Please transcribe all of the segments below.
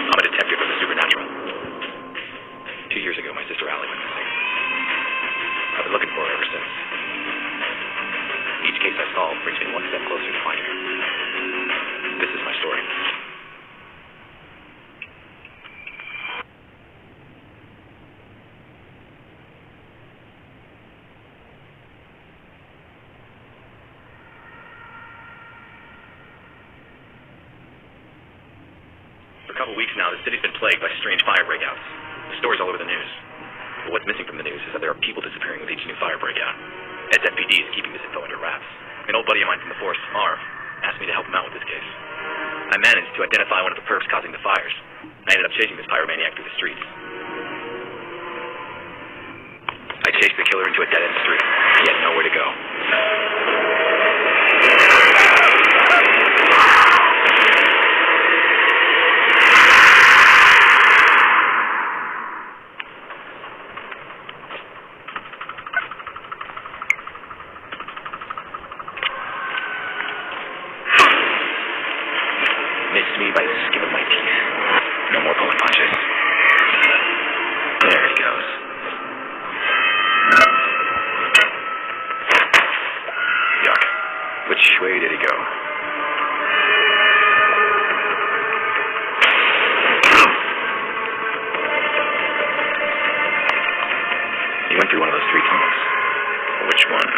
I'm a detective of the supernatural. 2 years ago, my sister Allie went missing. I've been looking for her ever since. Each case I solve brings me one step closer to finding her. This is my story. For a couple weeks now, the city's been plagued by strange fire breakouts. The stories all over the news. But what's missing from the news is that there are people disappearing with each new fire breakout. Ed's FPD is keeping this info under wraps. An old buddy of mine from the force, Marv, asked me to help him out with this case. I managed to identify one of the perps causing the fires. I ended up chasing this pyromaniac through the streets. I chased the killer into a dead-end street. He had nowhere to go. Missed me by the skin of my teeth. No more pulling punches. There he goes. Yuck. Which way did he go? He went through one of those 3 tunnels. Which one?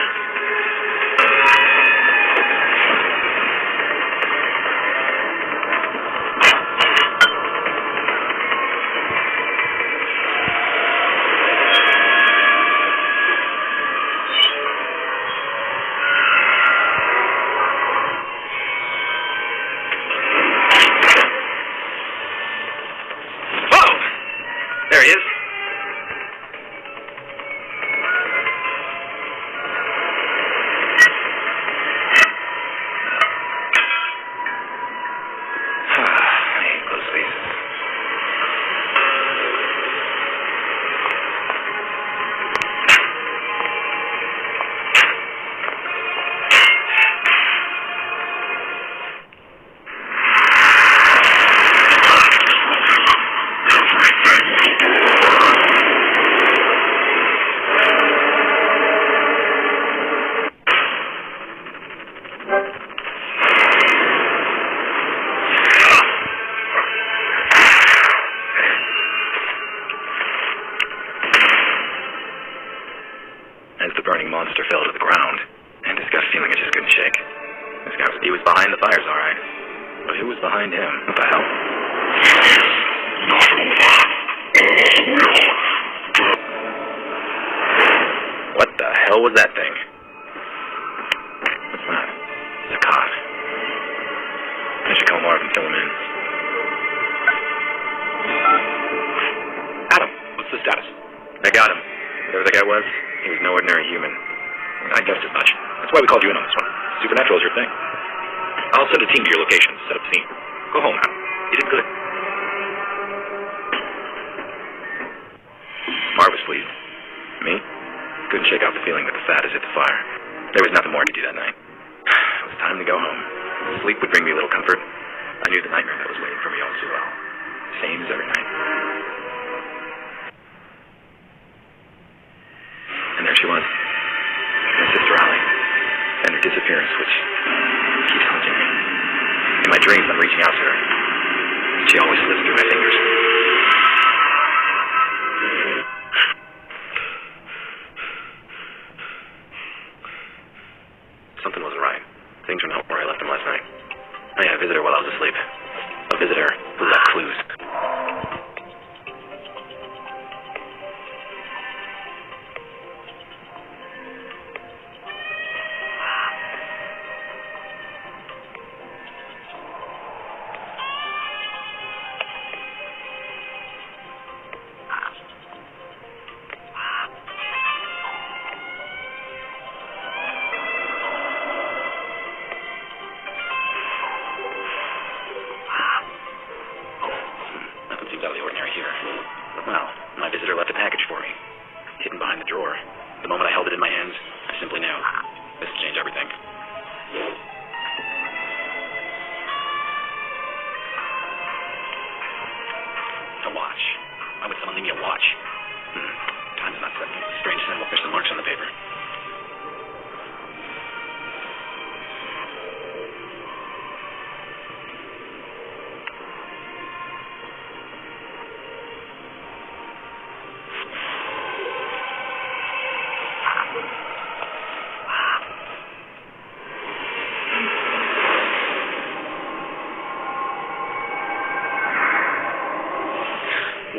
There he is. I hate those faces. As the burning monster fell to the ground, and this gut feeling I just couldn't shake. He was behind the fires, all right. But who was behind him? What the hell? What the hell was that thing? What's that? It's a cop. I should call Marv and fill him in. Adam, what's the status? I got him. Whatever that guy was, he was no ordinary human. I guessed as much. That's why we called you in on this one. Supernatural is your thing. I'll send a team to your location to set up the scene. Go home now. You did good. Marv was pleased. Me? Couldn't shake off the feeling that the fat has hit the fire. There was nothing more I could do that night. It was time to go home. Sleep would bring me a little comfort. I knew the nightmare that was waiting for me all too well. Same as every night. And there she was. My sister Allie. And her disappearance, which keeps haunting me. In my dreams, I'm reaching out to her. She always slips through my fingers. Something wasn't right. Things were not where I left them last night. I had a visitor while I was asleep. A visitor who left clues.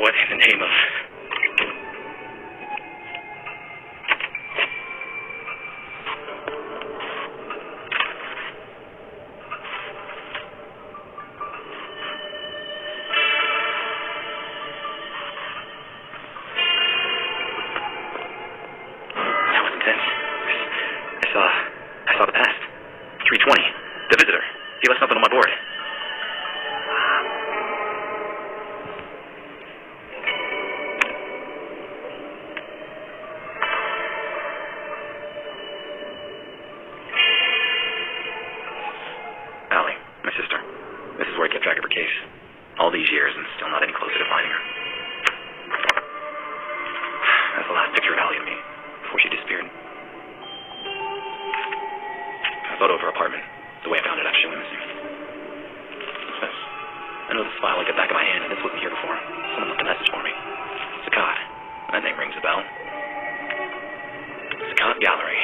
What in the name of... That was intense. I saw the past. 320. The visitor. He left something on my board. All these years and still not any closer to finding her. That's the last picture of Allie of me before she disappeared. A photo of her apartment, the way I found it after she went missing. What's this? I know this file like the back of my hand, and this wasn't here before. Someone left a message for me. Sakat. That name rings a bell. Sakat Gallery.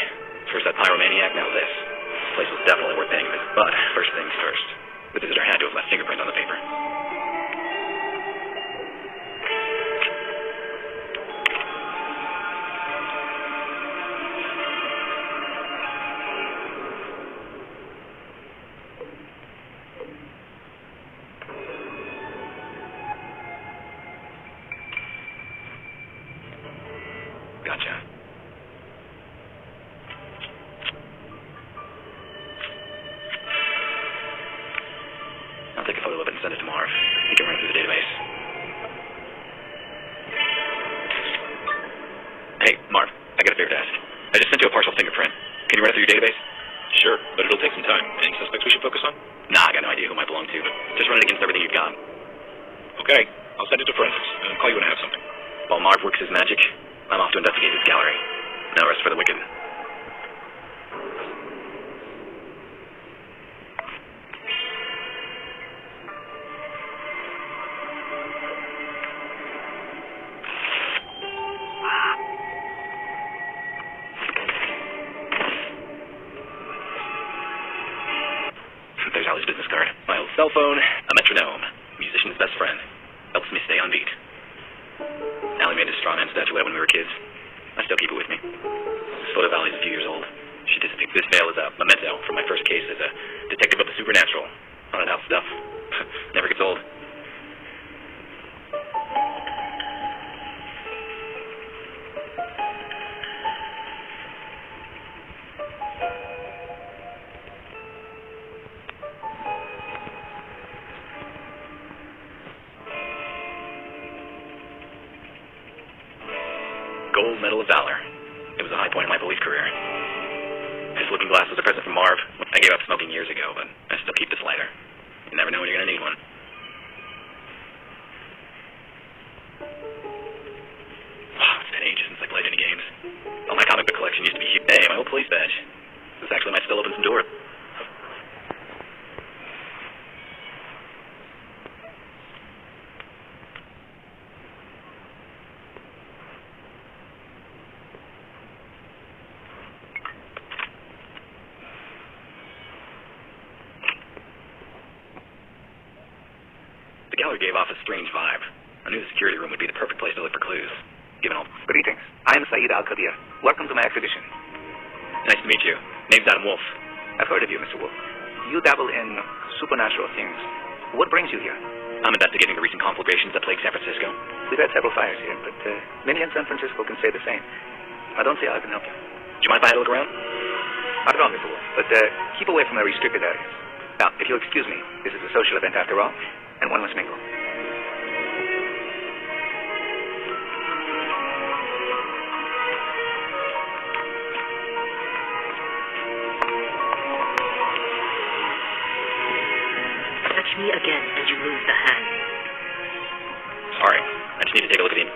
First that pyromaniac, now this. This place was definitely worth paying a visit, but first things first. The visitor had to have left fingerprints on the paper. Gotcha. I'll take a photo of it and send it to Marv. He can run it through the database. Hey, Marv, I got a favor to ask. I just sent you a partial fingerprint. Can you run it through your database? Sure, but it'll take some time. Any suspects we should focus on? Nah, I got no idea who it might belong to, but just run it against everything you've got. Okay, I'll send it to forensics, and I'll call you when I have something. While Marv works his magic, I'm off to investigate this gallery. No rest for the wicked. There's Allie's business card. My old cell phone, a metronome, musician's best friend. Helps me stay on beat. Allie made a straw man statuette when we were kids. I still keep it with me. This photo of Allie's a few years old. She disappeared. This veil is a memento from my first case as a detective of the supernatural. Haunted house stuff. Never gets old. Gold Medal of Valor. It was a high point in my police career. This looking glass was a present from Marv. I gave up smoking years ago, but I still keep this lighter. You never know when you're going to need one. Oh, it's been ages since I played any games. Oh, my comic book collection used to be huge. Hey, my old police badge. This actually might still open some doors. The gallery gave off a strange vibe. I knew the security room would be the perfect place to look for clues, given all... Greetings. I am Saeed Al-Qadir. Welcome to my exhibition. Nice to meet you. Name's Adam Wolfe. I've heard of you, Mr. Wolfe. You dabble in supernatural things. What brings you here? I'm investigating the recent conflagrations that plague San Francisco. We've had several fires here, but many in San Francisco can say the same. I don't see how I can help you. Do you mind if I had a look around? Not at all, Mr. Wolfe, but keep away from the restricted areas. Now, if you'll excuse me, this is a social event after all, and one must mingle. Touch me again as you move the hand. Sorry, I just need to take a look at the...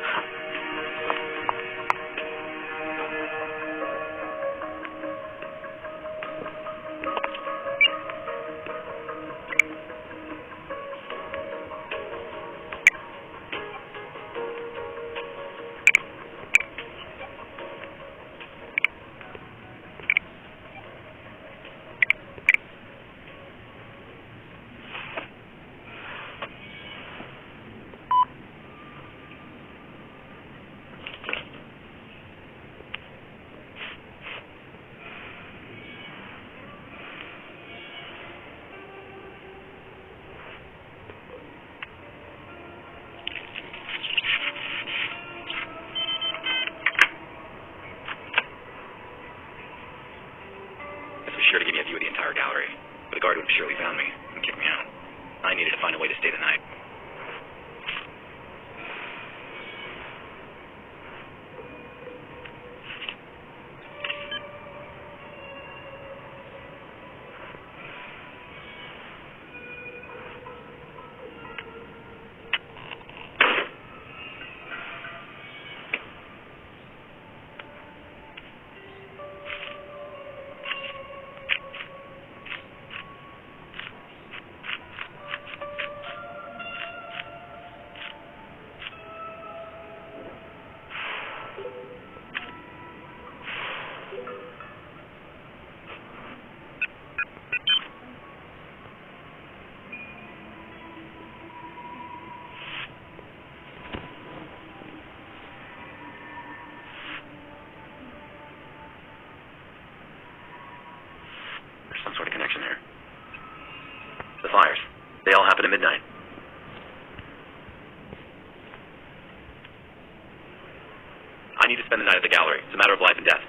happen at midnight. I need to spend the night at the gallery. It's a matter of life and death.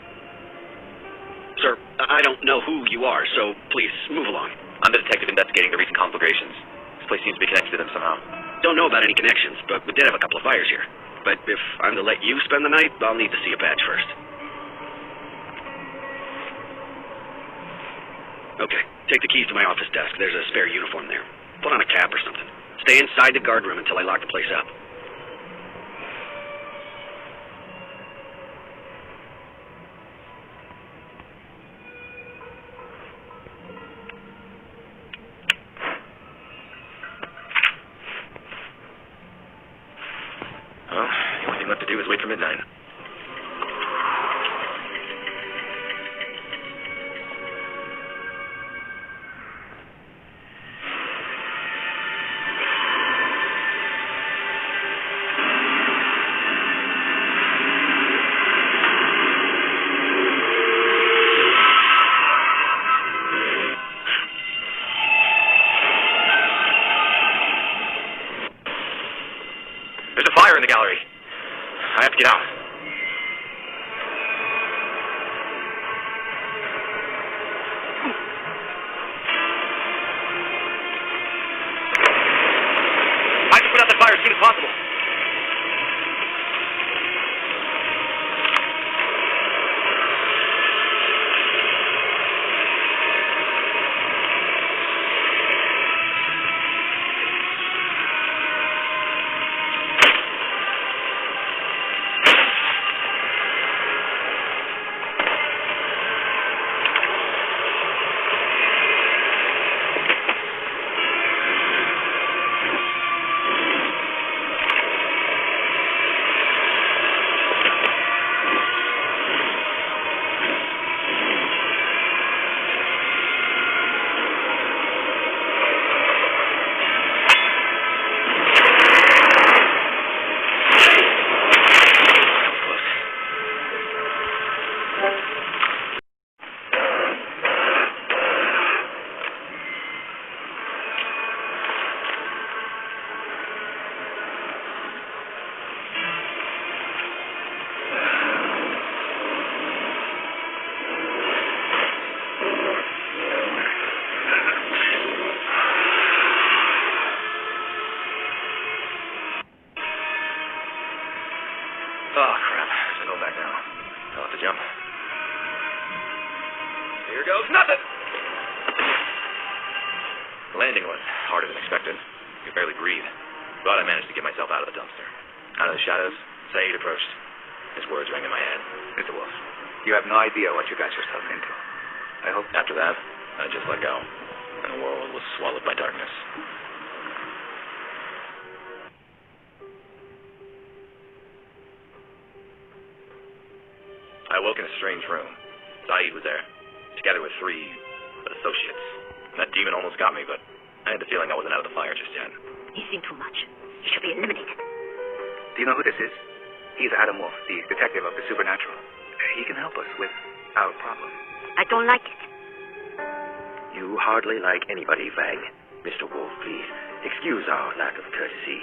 Sir, I don't know who you are, so please, move along. I'm the detective investigating the recent conflagrations. This place seems to be connected to them somehow. Don't know about any connections, but we did have a couple of fires here. But if I'm to let you spend the night, I'll need to see a badge first. Okay, take the keys to my office desk. There's a spare uniform there. Put on a cap or something. Stay inside the guard room until I lock the place up. Well, the only thing left to do is wait for midnight. There's a fire in the gallery. I have to get out. I have to put out the fire as soon as possible. Oh, crap. There's no back now. I'll have to jump. Here goes nothing! The landing was harder than expected. I could barely breathe. But I managed to get myself out of the dumpster. Out of the shadows, Saeed approached. His words rang in my head. Mr. Wolfe, you have no idea what you got yourself into. I hope After that, I just let go. And the world was swallowed by darkness. I awoke in a strange room. Saeed was there, together with 3 associates. That demon almost got me, but I had the feeling I wasn't out of the fire just yet. He's seen too much. He should be eliminated. Do you know who this is? He's Adam Wolfe, the detective of the supernatural. He can help us with our problem. I don't like it. You hardly like anybody, Fang. Mr. Wolfe, please, excuse our lack of courtesy.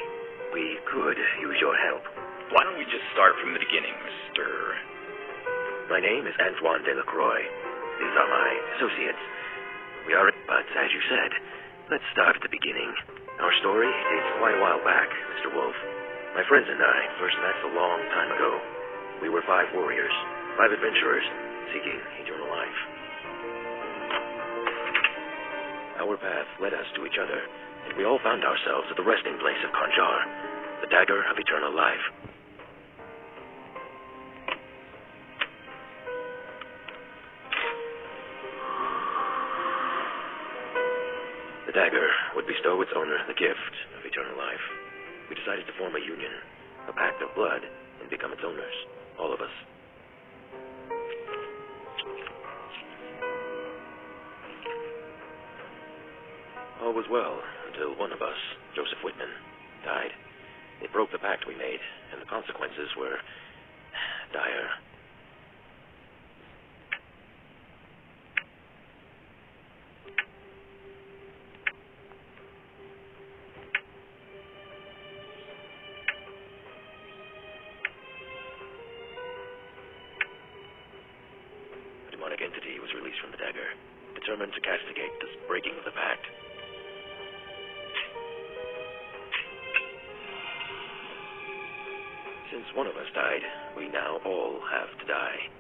We could use your help. Why don't we just start from the beginning, Mr. My name is Antoine Delacroix. These are my associates. We are, but as you said, let's start at the beginning. Our story dates quite a while back, Mr. Wolfe. My friends and I first met a long time ago. We were 5 warriors, 5 adventurers, seeking eternal life. Our path led us to each other, and we all found ourselves at the resting place of Kanjar, the dagger of eternal life. The dagger would bestow its owner the gift of eternal life. We decided to form a union, a pact of blood, and become its owners, all of us. All was well until one of us, Joseph Whitman, died. It broke the pact we made, and the consequences were dire. determined to castigate this breaking of the pact. Since one of us died, we now all have to die.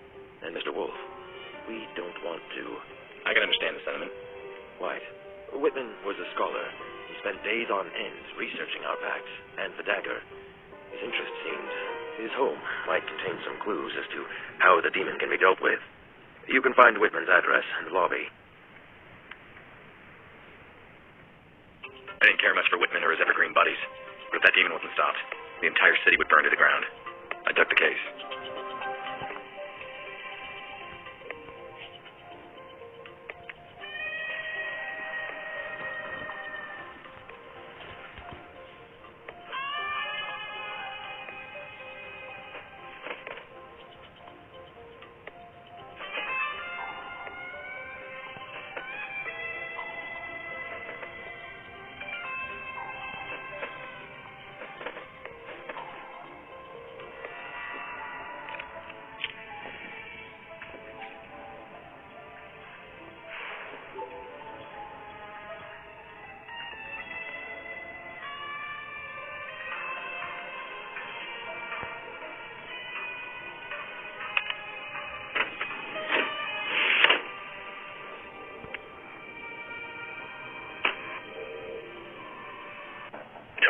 And Mr. Wolfe, we don't want to... I can understand the sentiment. White. Whitman was a scholar. He spent days on end researching our pact and the dagger. His interest seemed his home might contain some clues as to how the demon can be dealt with. You can find Whitman's address in the lobby. I didn't care much for Whitman or his evergreen buddies, but if that demon wasn't stopped, the entire city would burn to the ground. I took the case.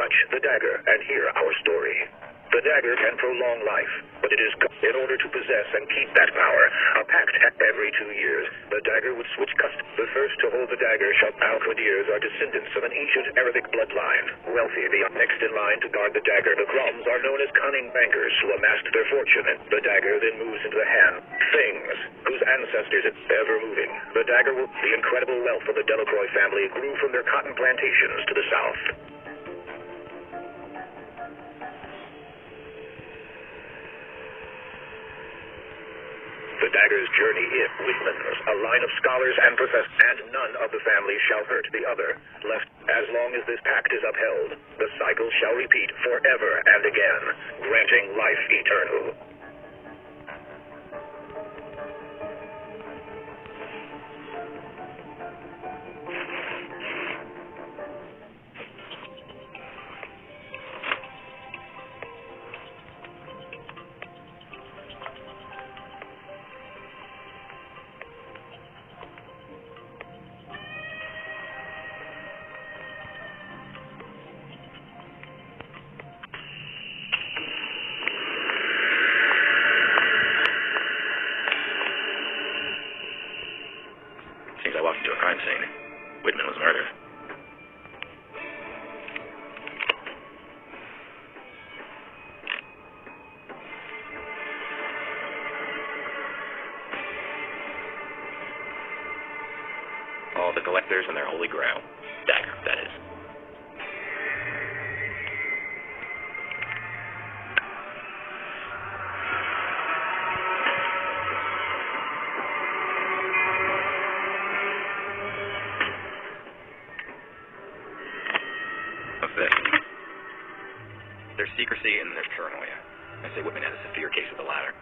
Touch the dagger and hear our story. The dagger can prolong life, but it is in order to possess and keep that power. A pact every 2 years. The dagger would switch customs. The first to hold the dagger shall Alquadirs are descendants of an ancient Arabic bloodline. Wealthy, the next in line to guard the dagger. The Groms are known as cunning bankers who amassed their fortune. The dagger then moves into the hand. Things whose ancestors are ever moving. The dagger will. The incredible wealth of the Delacroix family grew from their cotton plantations to the south. The dagger's journey in Whitman's, a line of scholars and professors, and none of the family shall hurt the other. Left, as long as this pact is upheld, the cycle shall repeat forever and again, granting life eternal. I walked into a crime scene. Whitman was murdered. All the collectors and their holy grail. Dagger, that is. There's secrecy and there's paranoia. I say Whitman had a severe case of the latter.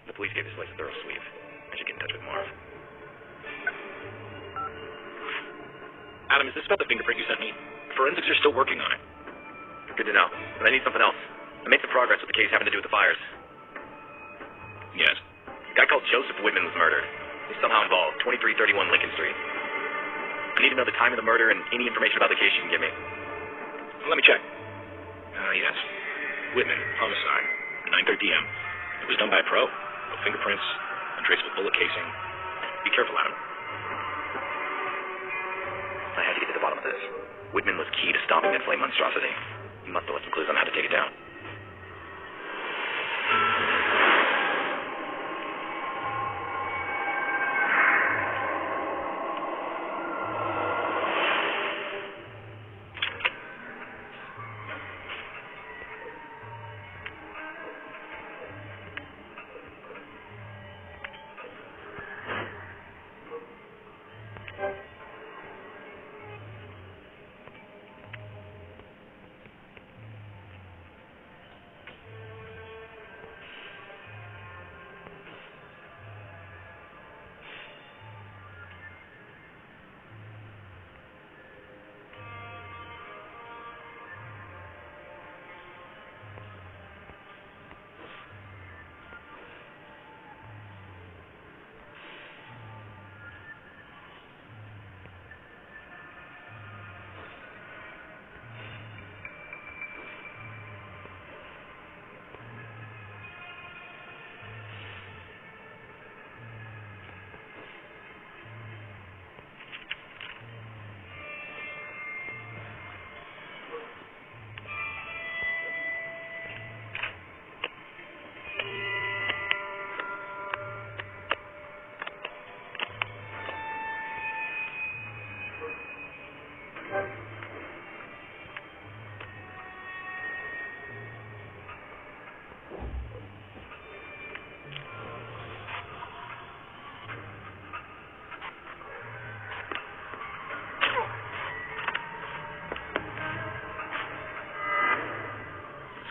The police gave this place a thorough sweep. I should get in touch with Marv. Adam, is this about the fingerprint you sent me? Forensics are still working on it. Good to know. But I need something else. I made some progress with the case having to do with the fires. Yes. A guy called Joseph Whitman was murdered. He's somehow involved. 2331 Lincoln Street. I need to know the time of the murder and any information about the case you can give me. Let me check. Yes. Whitman, homicide. 9:30 p.m. It was done by a pro. No fingerprints, untraceable bullet casing. Be careful, Adam. I had to get to the bottom of hypothesis. Whitman was key to stopping that flame monstrosity. He must have left some clues on how to take it down.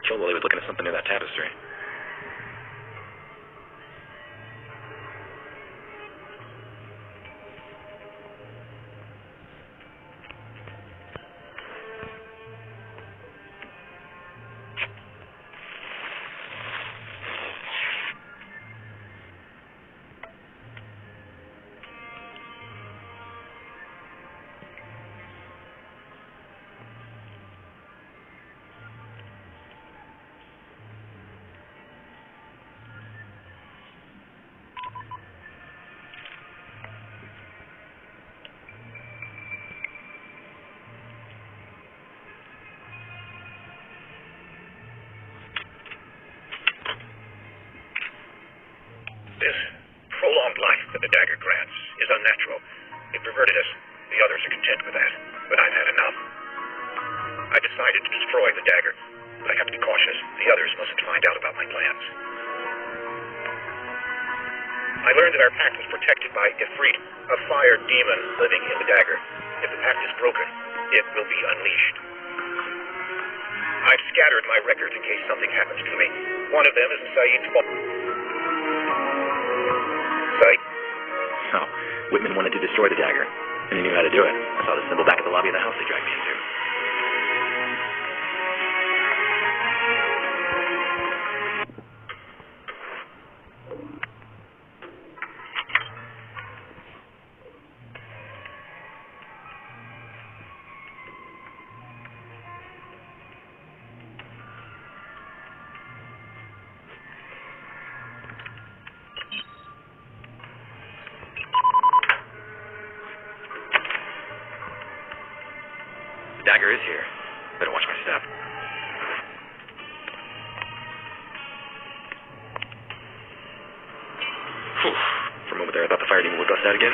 Killed while he was looking at something near that tapestry. This prolonged life that the dagger grants is unnatural. It perverted us. The others are content with that. But I've had enough. I decided to destroy the dagger. But I have to be cautious. The others mustn't find out about my plans. I learned that our pact was protected by Ifrit, a fire demon living in the dagger. If the pact is broken, it will be unleashed. I've scattered my records in case something happens to me. One of them is in Saeed's vault. So, Whitman wanted to destroy the dagger, and he knew how to do it. I saw the symbol back at the lobby of the house they dragged me into. The dagger is here. Better watch my step. Whew. For a moment there, I thought the fire demon would bust out again.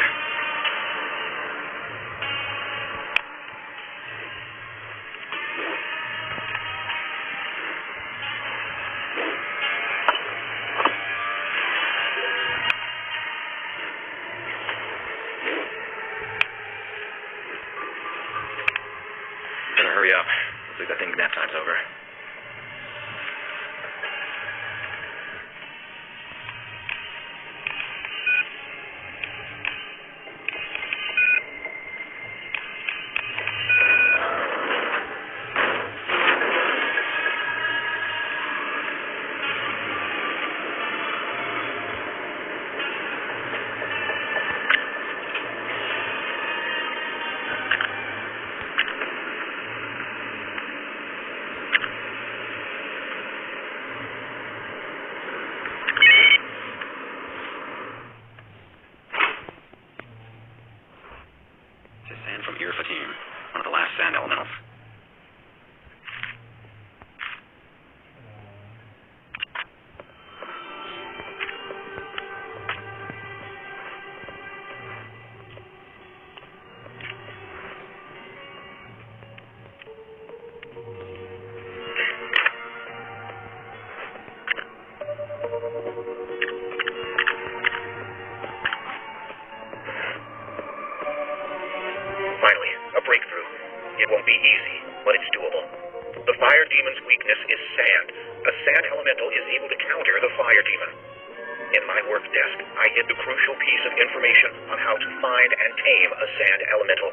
Better hurry up. Looks like that thing's nap time's over. my work desk, I hid the crucial piece of information on how to find and tame a sand elemental.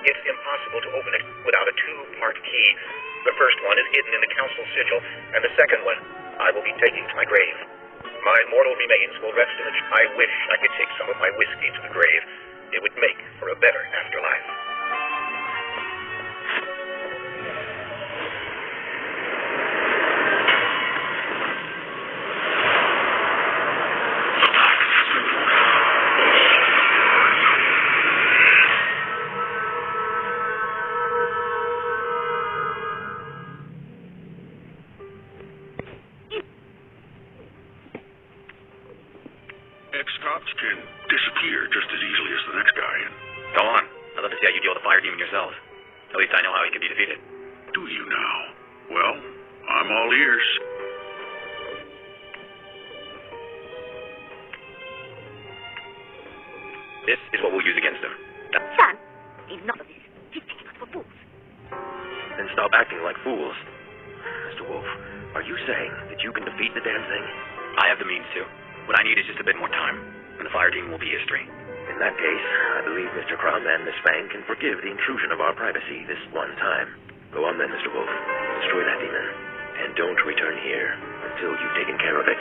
It's impossible to open it without a two-part key. The first one is hidden in the council sigil, and the second one I will be taking to my grave. My mortal remains will rest in I wish I could take some of my whiskey to the grave. It would make for a better afterlife. Ex-cops can disappear just as easily as the next guy, and Go on. I'd love to see how you deal with the fire demon yourself. At least I know how he can be defeated. do you now? Well, I'm all ears. This is what we'll use against him. Son, enough of this. He's taking us for fools. Then stop acting like fools. Mr. Wolfe, are you saying that you can defeat the damn thing? I have the means to. What I need is just a bit more time, and the fire demon will be history. In that case, I believe Mr. Crumb and Miss Fang can forgive the intrusion of our privacy this one time. Go on then, Mr. Wolfe. Destroy that demon. And don't return here until you've taken care of it.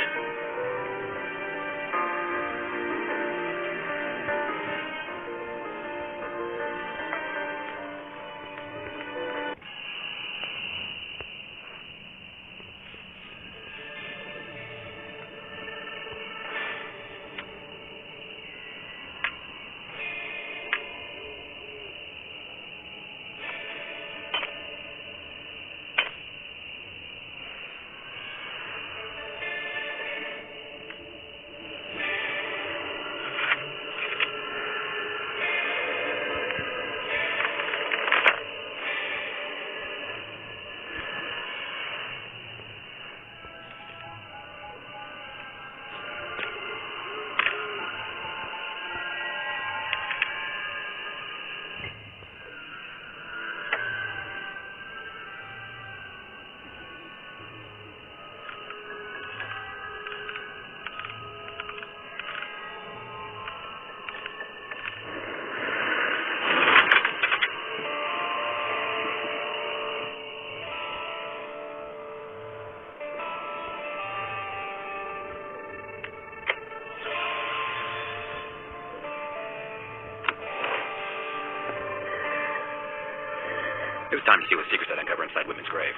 It was time to see what secrets I'd uncover inside Whitman's grave.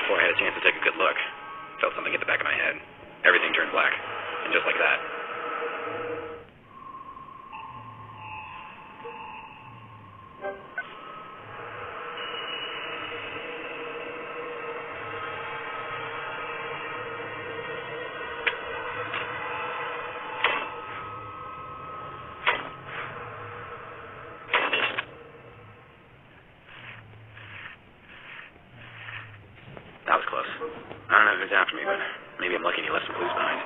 Before I had a chance to take a good look, felt something hit the back of my head. Everything turned black. And just like that, that was close. I don't know who's after me, but maybe I'm lucky he left some clues behind.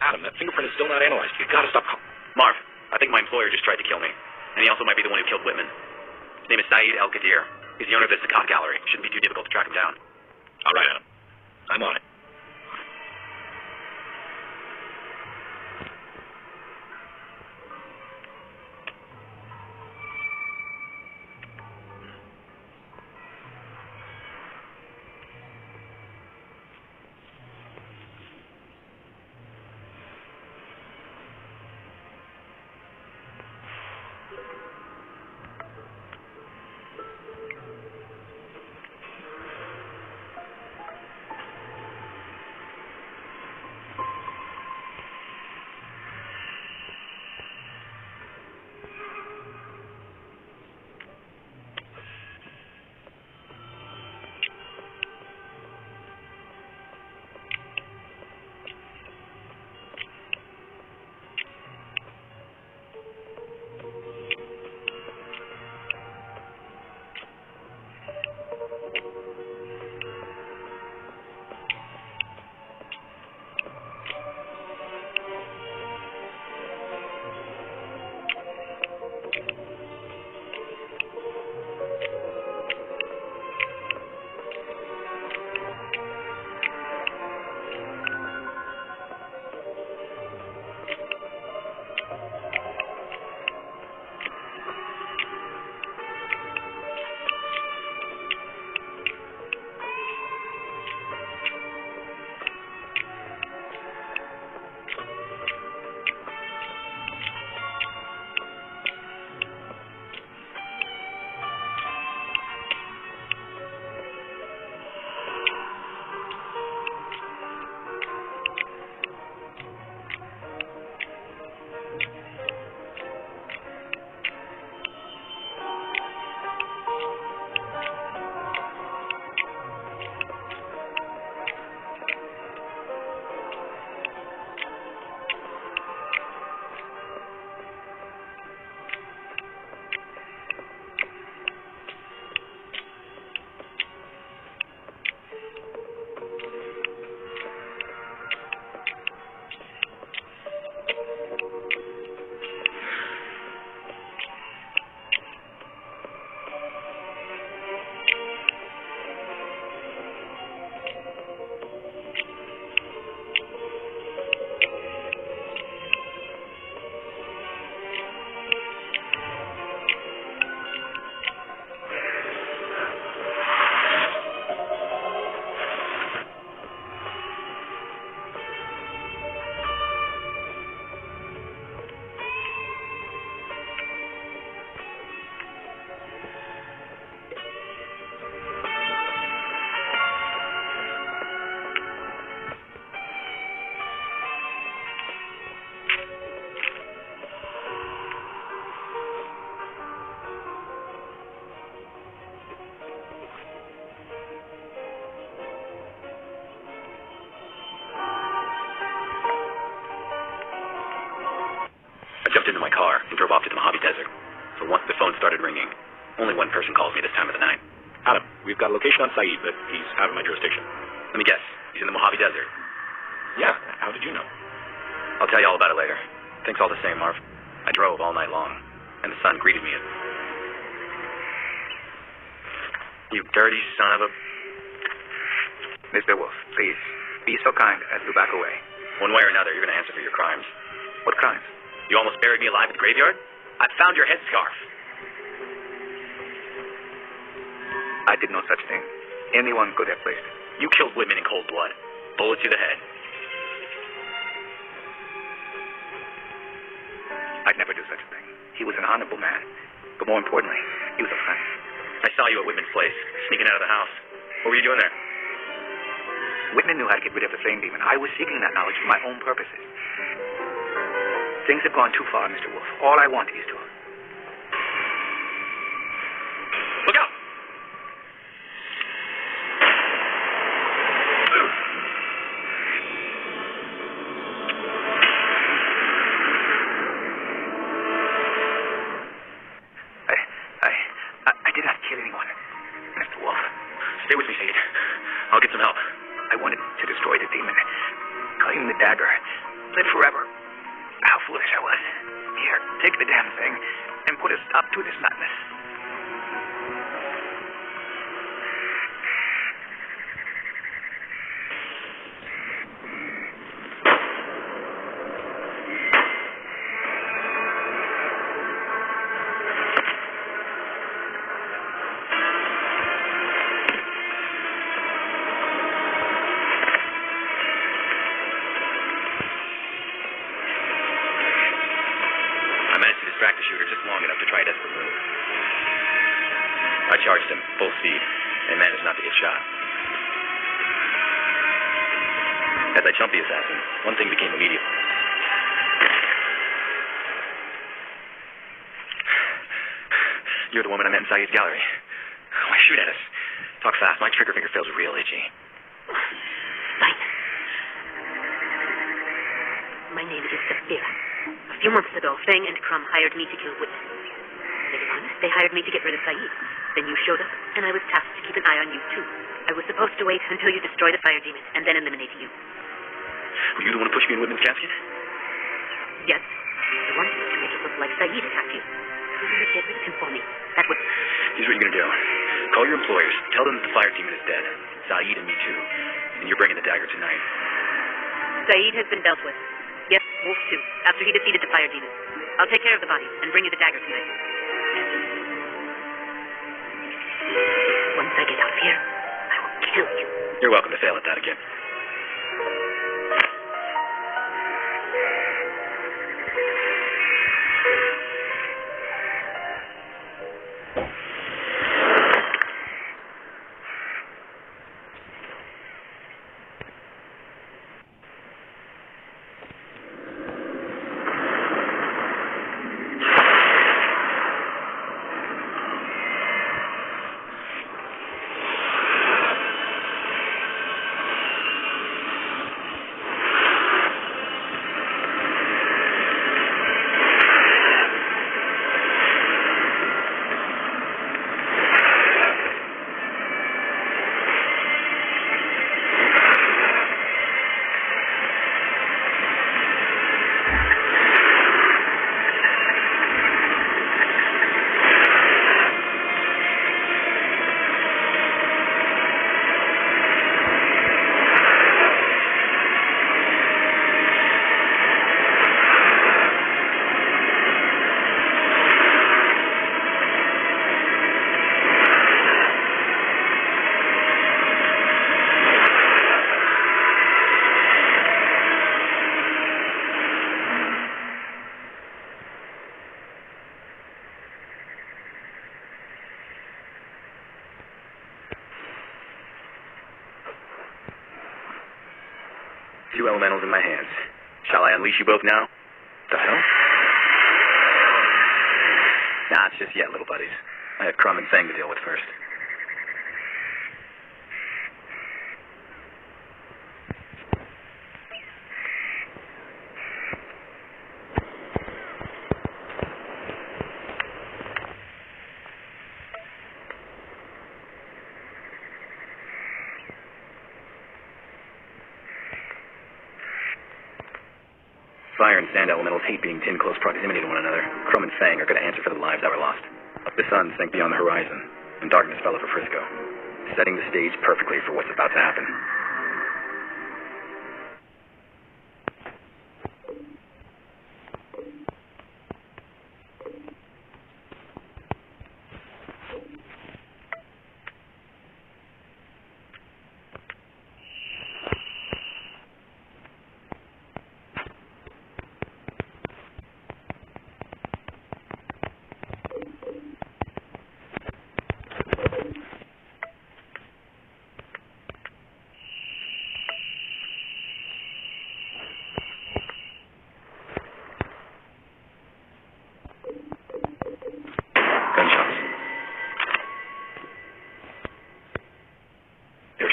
Adam, that fingerprint is still not analyzed. You gotta stop. Marv, I think my employer just tried to kill me. And he also might be the one who killed Whitman. His name is Saeed El-Qadir. He's the owner of the Sakat Gallery. Shouldn't be too difficult to track him down. All right, Adam. I'm on it. jumped into my car and drove off to the Mojave Desert. So once the phone started ringing, only one person calls me this time of the night. Adam, we've got a location on Saeed, but he's out of my jurisdiction. Let me guess. He's in the Mojave Desert. Yeah, how did you know? I'll tell you all about it later. Thanks all the same, Marv. I drove all night long, and the sun greeted me at... You dirty son of a... Mr. Wolfe, please, be so kind as to back away. One way or another, you're going to answer for your crimes. What crimes? You almost buried me alive at the graveyard? I found your headscarf. I did no such thing. Anyone could have placed it. You killed Whitman in cold blood. Bullet to the head. I'd never do such a thing. He was an honorable man. But more importantly, he was a friend. I saw you at Whitman's place, sneaking out of the house. What were you doing there? Whitman knew how to get rid of the flame demon. I was seeking that knowledge for my own purposes. Things have gone too far, Mr. Wolfe. All I want is to... Look out! I did not kill anyone, Mr. Wolfe. Stay with me, Saeed. I'll get some help. I wanted to destroy the demon, claim the dagger, live forever. How foolish I was. Here, take the damn thing and put a stop to this madness. Distract the shooter just long enough to try I charged him, full speed, and managed not to get shot. As I jumped the assassin, one thing became immediate. You're the woman I met in Saeed's gallery. Why shoot at us? Talk fast. My trigger finger feels real itchy. Fine. My name is Sephira. A few months ago, Fang and Crumb hired me to kill witnesses. Later on, they hired me to get rid of Saeed. Then you showed up, and I was tasked to keep an eye on you, too. I was supposed to wait until you destroy the fire demon, and then eliminate you. Were you the one who pushed me in Whitman's casket? Yes. The one to make it look like Saeed attacked you. You would get rid of him for me. That would... Here's what you're gonna do. Call your employers. Tell them that the fire demon is dead. Saeed and me, too. And you're bringing the dagger tonight. Saeed has been dealt with. Yes, Wolfe, too, after he defeated the fire demon. I'll take care of the bodies and bring you the dagger tonight. Once I get out of here, I will kill you. You're welcome to fail at that again. Two elementals in my hands. Shall I unleash you both now? The hell? Nah, it's just yet, little buddies. I have Crumb and Fang to deal with first. Fire and sand elementals hate being in close proximity to one another. Crumb and Fang are going to answer for the lives that were lost. The sun sank beyond the horizon, and darkness fell over Frisco, setting the stage perfectly for what's about to happen.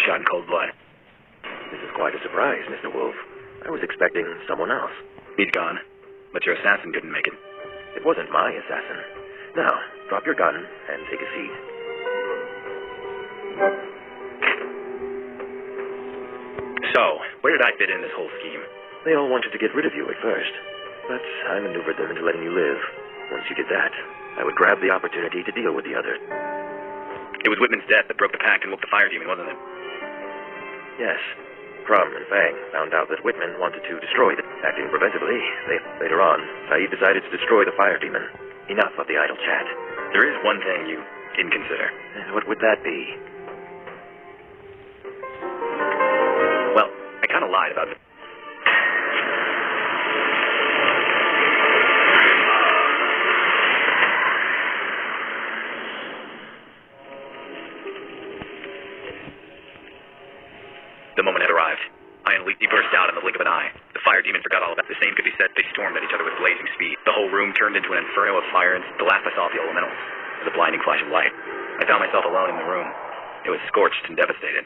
Shot in cold blood. This is quite a surprise, Mr. Wolfe. I was expecting someone else. He's gone, but your assassin couldn't make it. It wasn't my assassin. Now, drop your gun and take a seat. So, where did I fit in this whole scheme? They all wanted to get rid of you at first, but I maneuvered them into letting you live. Once you did that, I would grab the opportunity to deal with the other. It was Whitman's death that broke the pact and woke the fire demon, wasn't it? Yes. Crumb and Fang found out that Whitman wanted to destroy them, acting preventively. Later on, Saeed decided to destroy the fire demon. Enough of the idle chat. There is one thing you didn't consider. What would that be? Well, I kind of lied about it. The moment had arrived. I and Leaky burst out in the blink of an eye. The fire demon forgot all about the same could be said. They stormed at each other with blazing speed. The whole room turned into an inferno of fire, and the last I saw of the elementals was a blinding flash of light. I found myself alone in the room. It was scorched and devastated.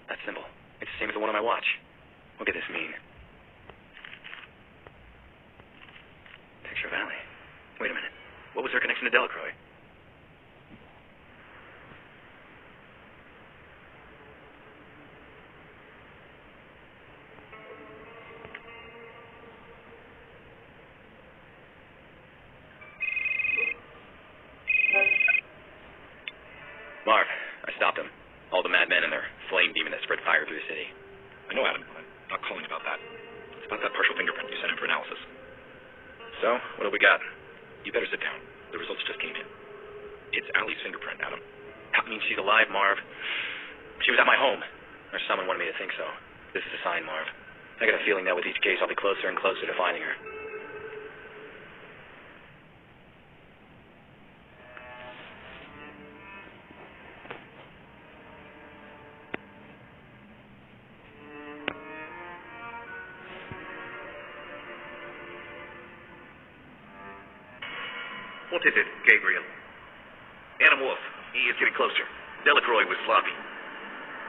That symbol. It's the same as the one on my watch. What could this mean? Picture of Allie. Wait a minute. What was her connection to Delacroix? Marv, I stopped him. All the madmen and their flame demon that spread fire through the city. I know, Adam. I'm not calling about that. It's about that partial fingerprint you sent in for analysis. So, what have we got? You better sit down. The results just came in. It's Allie's fingerprint, Adam. That means she's alive, Marv. She was at my home. Or someone wanted me to think so. This is a sign, Marv. I got a feeling that with each case I'll be closer and closer to finding her. What is it, Gabriel? Adam Wolfe. He is getting closer. Delacroix was sloppy.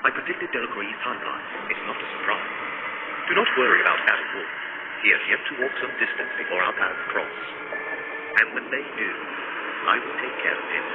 I predicted Delacroix's timeline. It's not a surprise. Do not worry about Adam Wolfe. He has yet to walk some distance before our paths cross. And when they do, I will take care of him.